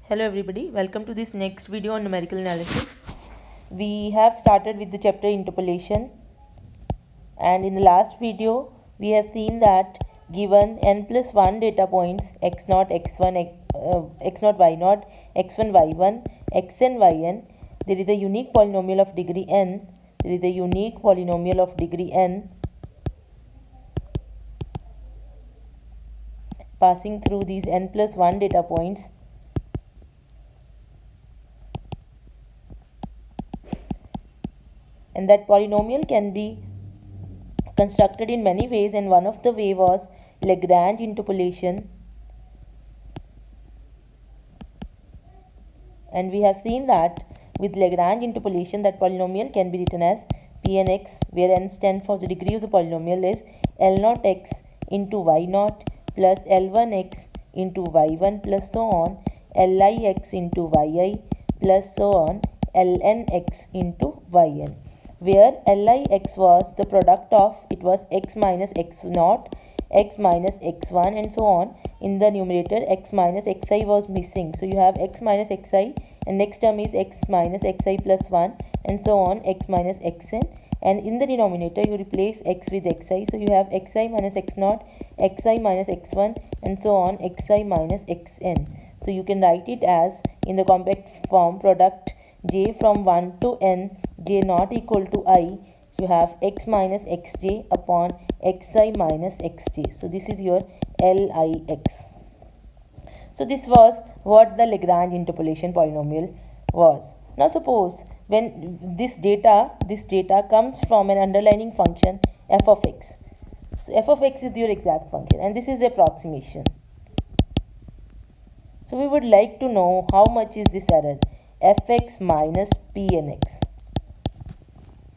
Hello everybody, welcome to this next video on numerical analysis. We have started with the chapter interpolation, and in the last video we have seen that given n plus 1 data points x0, x1, x0, y0, x1, y1, xn, yn, there is a unique polynomial of degree n. There is a unique polynomial of degree n passing through these n plus 1 data points. And that polynomial can be constructed in many ways, and one of the way was Lagrange interpolation. And we have seen that with Lagrange interpolation that polynomial can be written as Pnx, where n stands for the degree of the polynomial is L0x into y0 plus L1x into y1 plus so on, Lix into yi plus so on, Lnx into yn, where Lix was the product of, it was x minus x0, x minus x1 and so on. In the numerator x minus xi was missing, so you have x minus xi, and next term is x minus xi plus 1 and so on, x minus xn, and in the denominator you replace x with xi, so you have xi minus x0, xi minus x1 and so on, xi minus xn. So you can write it as, in the compact form, product j from 1 to n, j not equal to I, you have x minus xj upon xi minus xj. So this is your Lix. So this was what the Lagrange interpolation polynomial was. Now suppose when this data comes from an underlying function f of x. So f of x is your exact function, and this is the approximation. So we would like to know how much is this error, fx minus Pnx.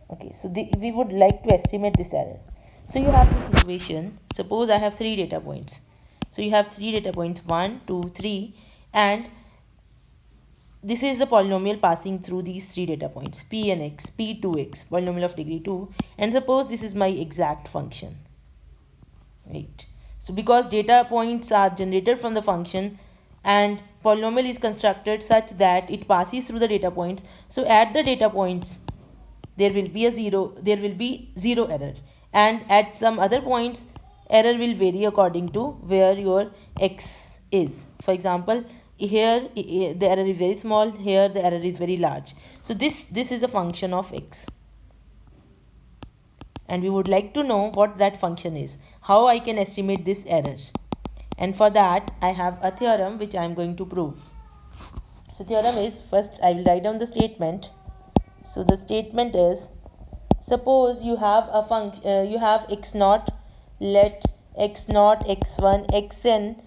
Okay, so we would like to estimate this error. So you have this equation. Suppose I have 3 data points. So you have 3 data points, 1, 2, 3, and this is the polynomial passing through these 3 data points, Pnx, P2x, polynomial of degree 2, and suppose this is my exact function. Right. So because data points are generated from the function and polynomial is constructed such that it passes through the data points, so at the data points there will be zero error, and at some other points error will vary according to where your x is. For example, here the error is very small, here the error is very large. So this is a function of x, and we would like to know what that function is, how I can estimate this error. And for that I have a theorem which I am going to prove. So theorem is, first I will write down the statement. So the statement is, suppose you have a function, you have x0, let x0, x1, xn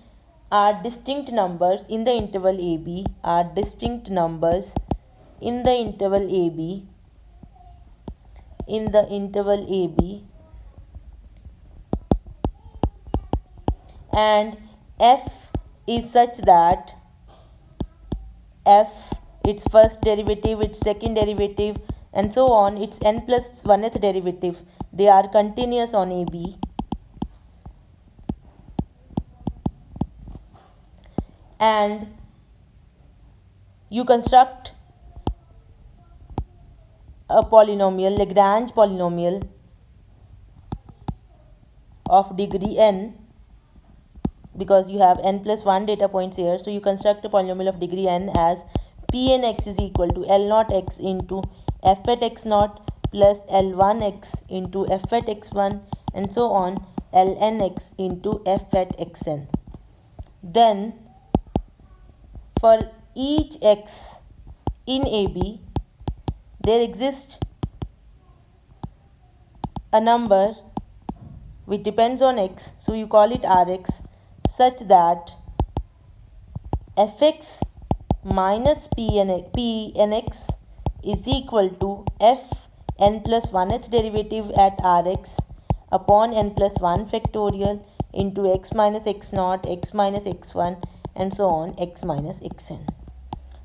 are distinct numbers in the interval ab, are distinct numbers in the interval ab, and f is such that f, its first derivative, its second derivative and so on, its n plus 1th derivative, they are continuous on AB, and you construct a polynomial, Lagrange polynomial of degree n, because you have n plus 1 data points here. So you construct a polynomial of degree n as Pnx is equal to L0x into f at x0 plus L1x into f at x1 and so on, Lnx into f at xn. Then for each x in AB there exists a number which depends on x, so you call it Rx, such that fx minus Pnx is equal to f n plus 1th derivative at Rx upon n plus 1 factorial into x minus x0, x minus x1 and so on, x minus xn.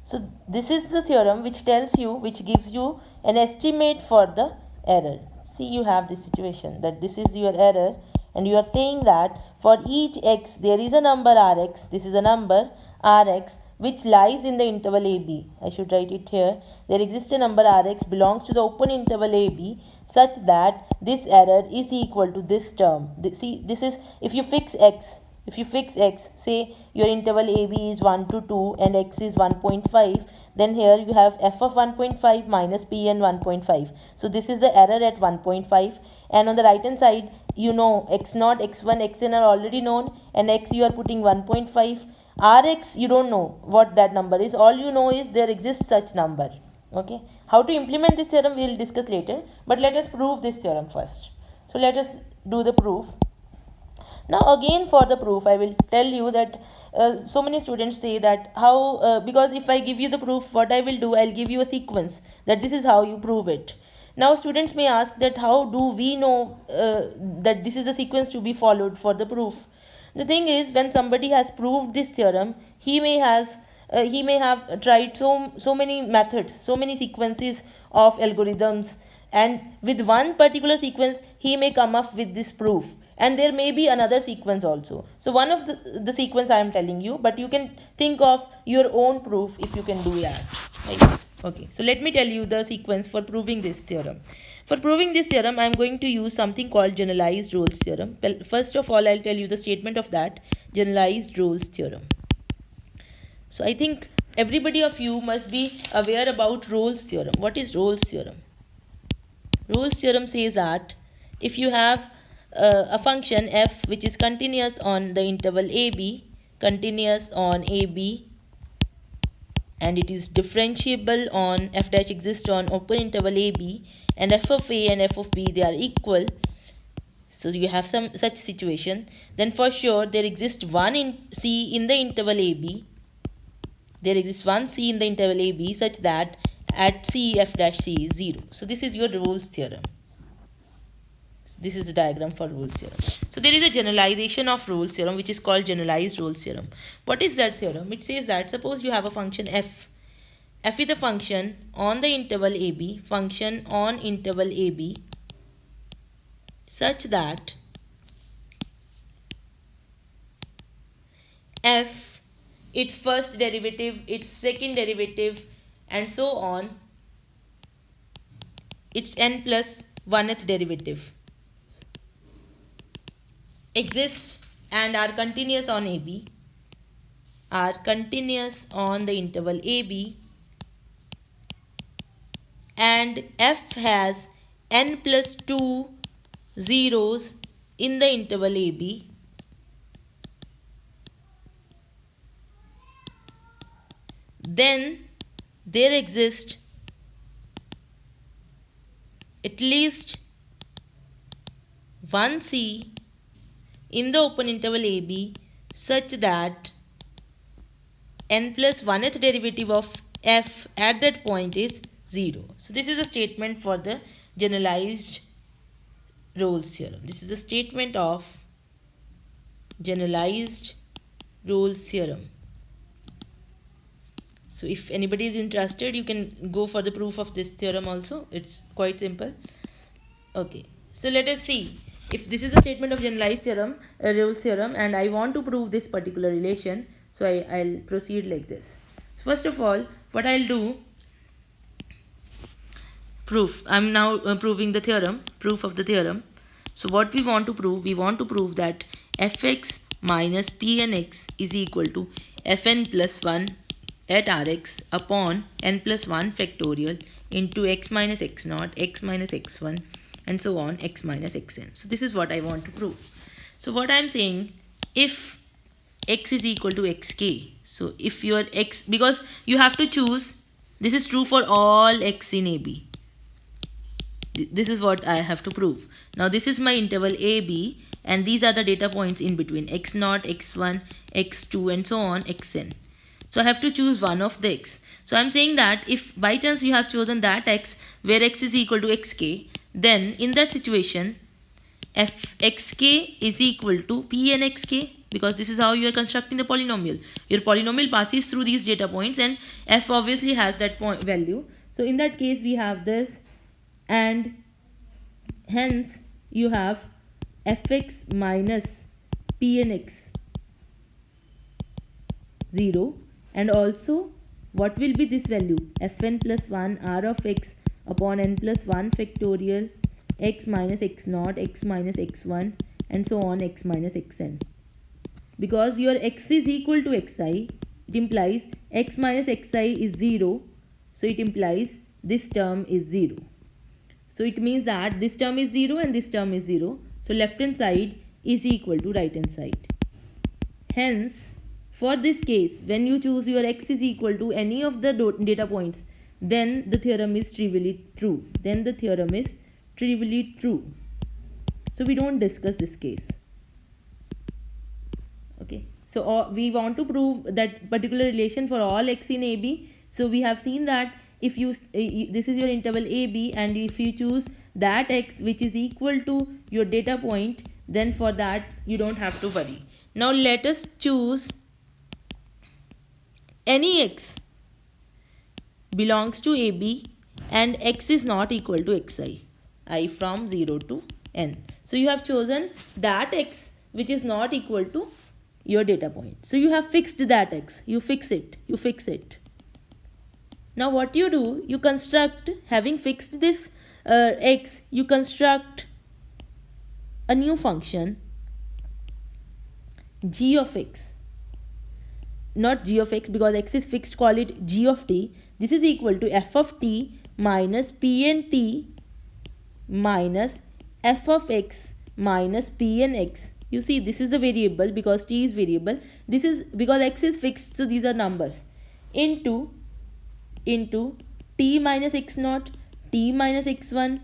So this is the theorem which tells you, which gives you an estimate for the error. See, you have this situation that this is your error, and you are saying that for each x there is a number Rx, this is a number Rx which lies in the interval AB. I should write it here. There exists a number Rx belongs to the open interval AB such that this error is equal to this term. See, this is if you fix x. If you fix x, say your interval AB is 1 to 2 and x is 1.5, then here you have f of 1.5 minus pn 1.5. So this is the error at 1.5, and on the right hand side you know x0, x1, xn are already known, and x you are putting 1.5. Rx you don't know what that number is. All you know is there exists such number. Okay, how to implement this theorem we will discuss later, but let us prove this theorem first. So let us do the proof. Now again for the proof I will tell you that so many students say that how because if I give you the proof, what I will do, I'll give you a sequence that this is how you prove it. Now students may ask that how do we know that this is the sequence to be followed for the proof. The thing is, when somebody has proved this theorem, he may have tried so many methods, so many sequences of algorithms, and with one particular sequence he may come up with this proof, and there may be another sequence also. So one of the sequence I am telling you, but you can think of your own proof if you can do that, right? Okay, so let me tell you the sequence for proving this theorem. For proving this theorem, I am going to use something called generalized Rolle's theorem. Well, first of all, I'll tell you the statement of that generalized Rolle's theorem. So I think everybody of you must be aware about Rolle's theorem. What is Rolle's theorem? Rolle's theorem says that if you have a function f which is continuous on the interval AB, continuous on AB, and it is differentiable on f dash exists on open interval AB, and f of A and f of B they are equal. So you have some such situation, then for sure there exists one C in the interval AB. There exists one C in the interval AB such that at C f dash C is 0. So this is your Rolle's theorem. So this is the diagram for Rolle's theorem. So there is a generalization of Rolle's theorem which is called generalized Rolle's theorem. What is that theorem? It says that suppose you have a function f. F is a function on the interval AB, function on interval AB, such that f, its first derivative, its second derivative, and so on, its n plus 1th derivative exist and are continuous on AB, are continuous on the interval AB, and f has n plus 2 zeros in the interval AB, then there exists at least one C in the open interval AB such that n plus 1th derivative of f at that point is 0. So this is a statement for the generalized Rolle's theorem. This is the statement of generalized Rolle's theorem. So if anybody is interested, you can go for the proof of this theorem also. It's quite simple. Okay, so let us see. If this is the statement of generalized theorem, Rolle's theorem, and I want to prove this particular relation, so I'll proceed like this. First of all, what I'll do, proof. I'm now proving the theorem, proof of the theorem. So what we want to prove that fx minus pnx is equal to fn plus 1 at Rx upon n plus 1 factorial into x minus x naught, x minus x1, and so on, x minus xn. So this is what I want to prove. So what I am saying, if x is equal to xk, so if your x, because you have to choose, this is true for all x in AB. This is what I have to prove. Now this is my interval AB, and these are the data points in between x0, x1, x2, and so on, xn. So I have to choose one of the x. So I'm saying that if by chance you have chosen that x where x is equal to xk, then in that situation fxk is equal to pnxk, because this is how you are constructing the polynomial. Your polynomial passes through these data points and f obviously has that point value. So in that case we have this, and hence you have fx minus pnx 0, and also what will be this value? Fn plus 1 r of x upon n plus 1 factorial x minus x naught, x minus x1, and so on, x minus xn. Because your x is equal to xi, it implies x minus xi is 0, so it implies this term is 0. So it means that this term is 0 and this term is 0. So left hand side is equal to right hand side. Hence, for this case, when you choose your x is equal to any of the data points, then the theorem is trivially true. So we don't discuss this case. Okay. So we want to prove that particular relation for all x in AB. So we have seen that if you this is your interval AB, and if you choose that x which is equal to your data point, then for that you don't have to worry. Now let us choose any x belongs to AB and x is not equal to xi, I from 0 to n. So you have chosen that x which is not equal to your data point. So you have fixed that x, you fix it. Now what you do, you construct, having fixed this x, you construct a new function g of x. Not g of x, because x is fixed, call it g of t. This is equal to f of t minus pnt minus f of x minus pnx. You see, this is the variable because t is variable. This is because x is fixed, so these are numbers. Into t minus x naught, t minus x1,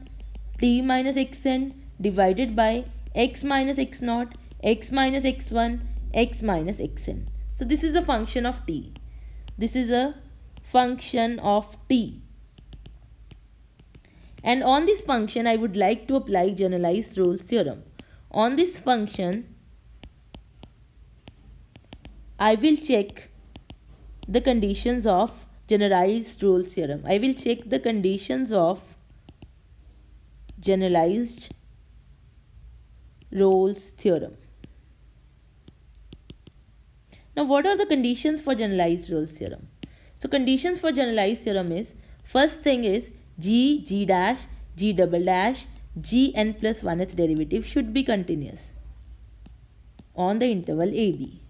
t minus xn divided by x minus x naught, x minus x1, x minus xn. So this is a function of t. And on this function, I would like to apply generalized Rolle's theorem. On this function, I will check the conditions of generalized Rolle's theorem. Now, what are the conditions for generalized Rolle's theorem? So, conditions for generalized theorem is, first thing is g dash, g double dash, g n plus 1th derivative should be continuous on the interval AB.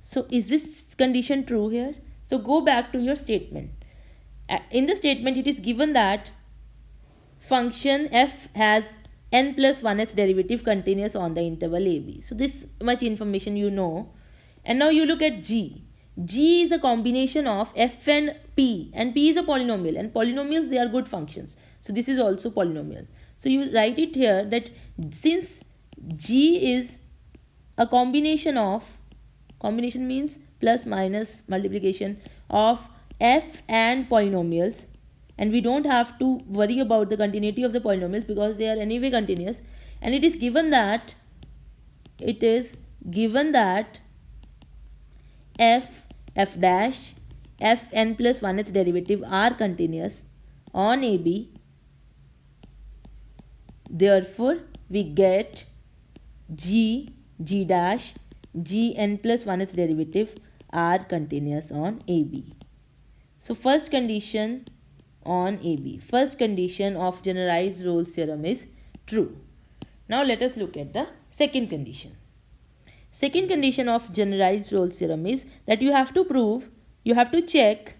So, is this condition true here? So, go back to your statement. In the statement, it is given that function f has n plus 1th derivative continuous on the interval AB. So, this much information you know. And now you look at g. G is a combination of f and p is a polynomial, and polynomials, they are good functions. So this is also polynomial. So you write it here that since g is a combination means plus minus multiplication of f and polynomials, and we don't have to worry about the continuity of the polynomials because they are anyway continuous, and it is given that f dash, f n plus 1th derivative are continuous on AB. Therefore, we get g dash, g n plus 1th derivative are continuous on AB. So, first condition on AB, first condition of generalized Rolle's theorem is true. Now, let us look at the second condition. Second condition of generalized Rolle's theorem is that you have to check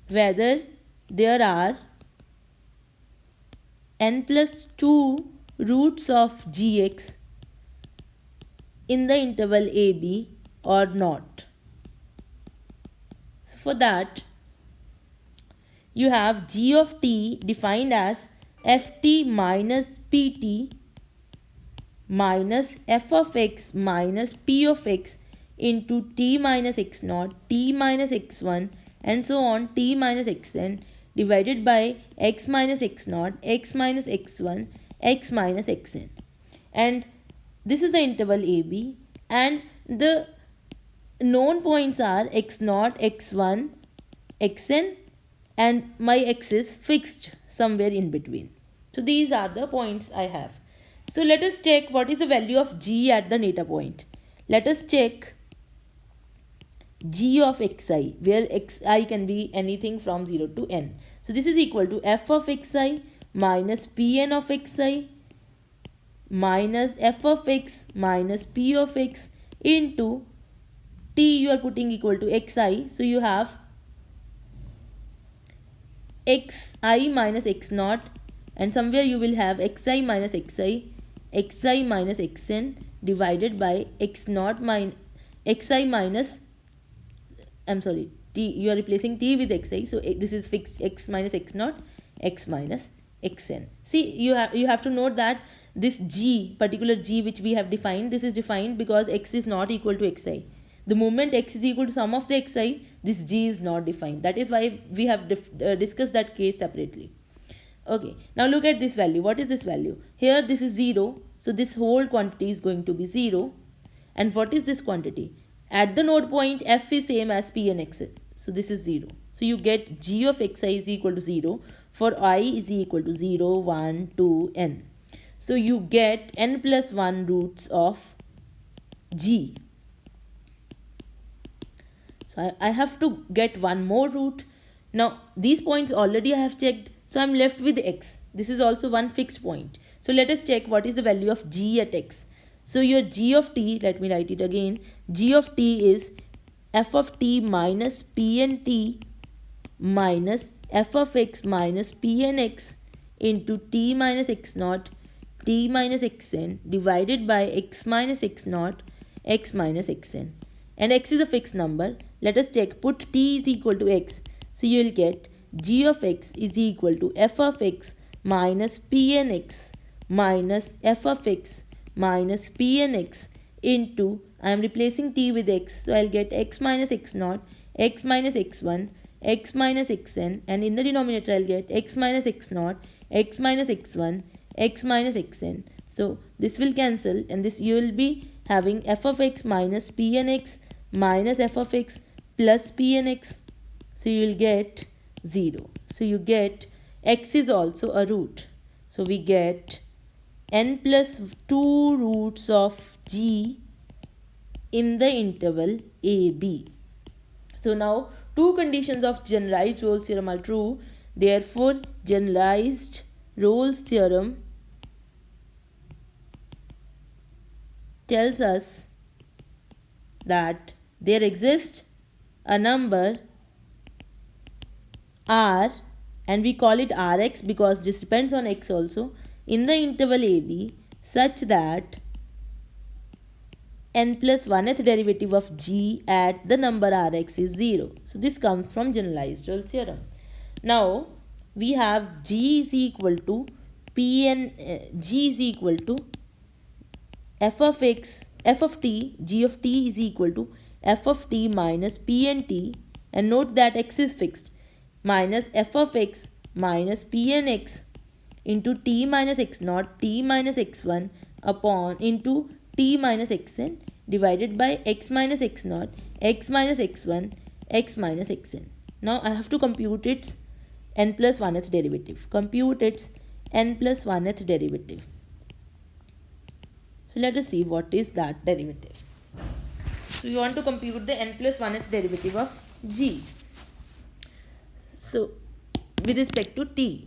whether there are n plus 2 roots of gx in the interval AB or not. So for that, you have g of t defined as ft minus pt minus f of x minus p of x into t minus x naught, t minus x1, and so on, t minus xn divided by x minus x naught, x minus x1, x minus xn. And this is the interval AB, and the known points are x0, x1, xn, and my x is fixed somewhere in between. So these are the points I have. So let us check what is the value of g at the data point. Let us check g of xi, where xi can be anything from 0 to n. So this is equal to f of xi minus pn of xi minus f of x minus p of x into t you are putting equal to xi. So you have xi minus x naught, and somewhere you will have xi minus xi, xi minus xn divided by x naught minus xi minus, I'm sorry, t, you are replacing t with xi, so this is fixed x minus x naught, x minus xn. See, you have to note that this g, particular g which we have defined, this is defined because x is not equal to xi. The moment x is equal to sum of the xi, this g is not defined. That is why we have discussed that case separately. Okay, now look at this value. What is this value? Here this is 0, so this whole quantity is going to be 0. And what is this quantity? At the node point, f is same as p and x. So this is 0. So you get g of xi is equal to 0 for I is equal to 0, 1, 2, n. So you get n plus 1 roots of g. So I have to get one more root. Now these points already I have checked. So I am left with x. This is also one fixed point. So let us check what is the value of g at x. So your g of t, let me write it again. G of t is f of t minus p n t minus f of x minus p n x into t minus x naught, t minus xn divided by x minus x naught, x minus xn. And x is a fixed number. Let us check. Put t is equal to x. So you will get g of x is equal to f of x minus p n x minus f of x minus p n x into, I am replacing t with x, so I will get x minus x naught, x minus x1, x minus xn, and in the denominator I will get x minus x naught, x minus x1, x minus xn. So this will cancel, and this you will be having f of x minus p n x minus f of x plus p n x. So you will get 0. So you get x is also a root. So we get n plus 2 roots of g in the interval AB. So now two conditions of generalized Rolle's theorem are true. Therefore, generalized Rolle's theorem tells us that there exists a number r, and we call it rx because this depends on x also, in the interval AB such that n plus 1th derivative of g at the number rx is 0. So this comes from generalized Rolle's theorem. Now we have g is equal to g is equal to f of x, f of t, g of t is equal to f of t minus p n t, and note that x is fixed, minus f of x minus p n x into t minus x naught, t minus x1 upon into t minus xn divided by x minus x naught, x minus x1, x minus xn. Now I have to compute its n plus 1th derivative. Compute its n plus 1th derivative. So let us see what is that derivative. So you want to compute the n plus 1th derivative of g. So with respect to t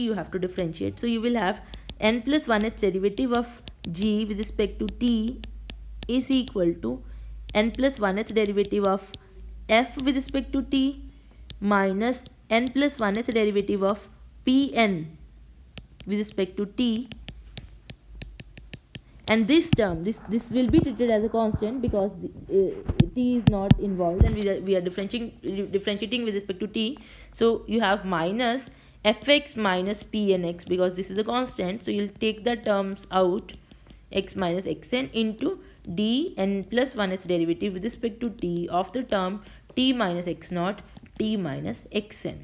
you have to differentiate. So you will have n plus 1th derivative of g with respect to t is equal to n plus 1th derivative of f with respect to t minus n plus 1th derivative of pn with respect to t, and this term this will be treated as a constant because t is not involved, and we are differentiating with respect to t. So you have minus fx minus pnx because this is a constant, so you'll take the terms out, x minus xn into d n plus 1th derivative with respect to t of the term t minus x naught, t minus xn.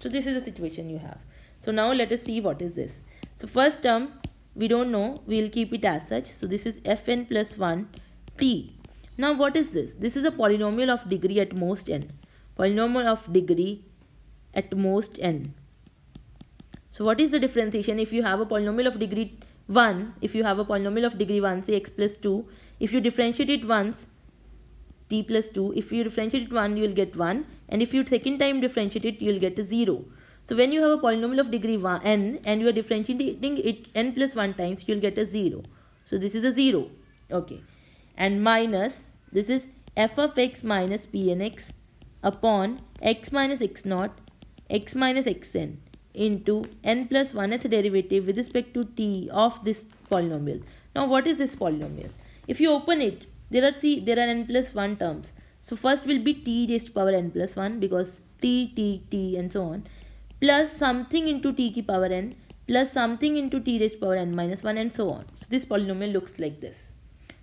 So this is the situation you have. So now let us see what is this. So first term we don't know, we will keep it as such. So this is fn plus 1 t. Now what is this? This is a polynomial of degree at most n. Polynomial of degree at most n. So what is the differentiation? If you have a polynomial of degree 1, if you have a polynomial of degree 1, say x plus 2, if you differentiate it once, t plus 2, if you differentiate it 1, you will get 1, and if you second time differentiate it, you will get a 0. So when you have a polynomial of degree 1, n, and you are differentiating it n plus 1 times, you will get a 0. So this is a 0. Okay. And minus, this is f of x minus pnx upon x minus x naught, x minus xn into n plus 1th derivative with respect to t of this polynomial. Now what is this polynomial? If you open it, there are n plus 1 terms. So first will be t raised to power n plus 1 because t and so on, plus something into t ki power n, plus something into t raised to power n minus 1 and so on. So this polynomial looks like this.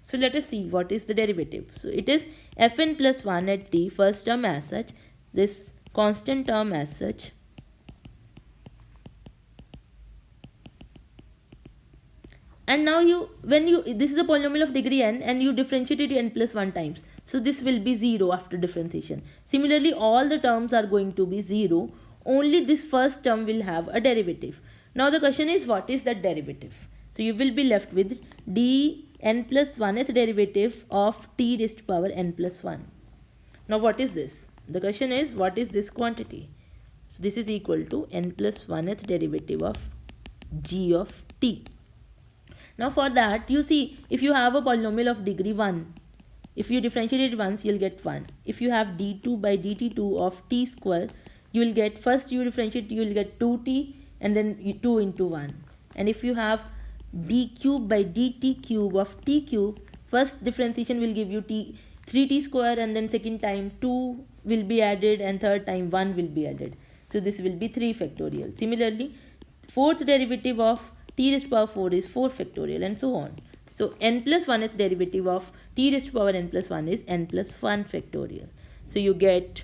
So let us see what is the derivative. So it is fn plus 1 at t, first term as such, this constant term as such, and now this is a polynomial of degree n and you differentiate it n plus 1 times. So this will be 0 after differentiation. Similarly, all the terms are going to be 0. Only this first term will have a derivative. Now the question is, what is that derivative? So you will be left with dn plus 1th derivative of t raised to power n plus 1. Now what is this? The question is, what is this quantity? So this is equal to n plus 1th derivative of g of t. Now for that, you see, if you have a polynomial of degree 1, if you differentiate it once, you will get 1. If you have d2 by dt2 of t square, you will get, first you differentiate, you will get 2t and then 2 into 1. And if you have d cube by dt cube of t cube, first differentiation will give you 3t square, and then second time 2 will be added, and third time 1 will be added. So this will be 3 factorial. Similarly, fourth derivative of t raised to power 4 is 4 factorial, and so on. So n plus 1th derivative of t raised to power n plus 1 is n plus 1 factorial. So you get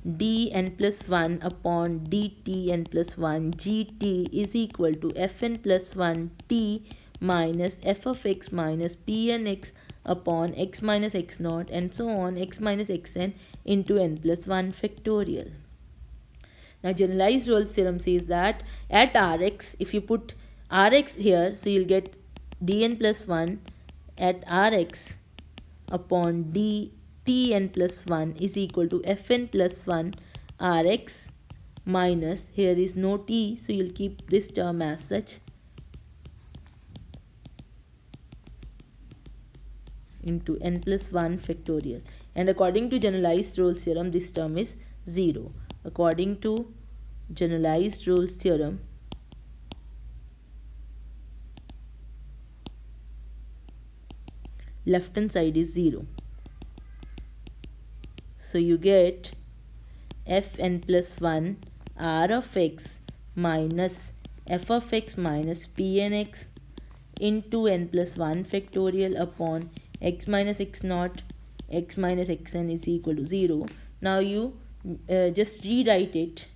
dn plus 1 upon dt n plus 1 gt is equal to fn plus 1 t minus f of x minus pnx upon x minus x naught and so on x minus xn into n plus 1 factorial. Now generalized Rolle's theorem says that at Rx, if you put Rx here, so you'll get dn plus 1 at Rx upon dtn plus 1 is equal to fn plus 1 Rx minus, here is no t, so you'll keep this term as such, into n plus 1 factorial. And according to generalized Rolle's theorem, this term is 0. According to generalized Rolle's theorem, left hand side is 0. So you get fn plus 1 r of x minus f of x minus pnx into n plus 1 factorial upon x minus x naught x minus xn is equal to 0. Now you just rewrite it,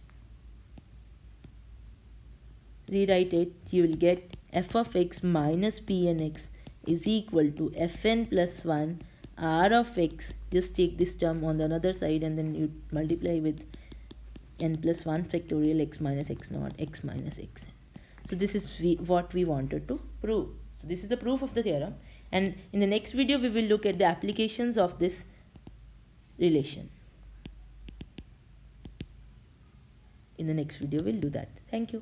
you will get f of x minus pnx is equal to fn plus 1 r of x, just take this term on the other side and then you multiply with n plus 1 factorial x minus x naught x minus xn. So this is what we wanted to prove. So this is the proof of the theorem, and in the next video we will look at the applications of this relation. In the next video we'll do that. Thank you.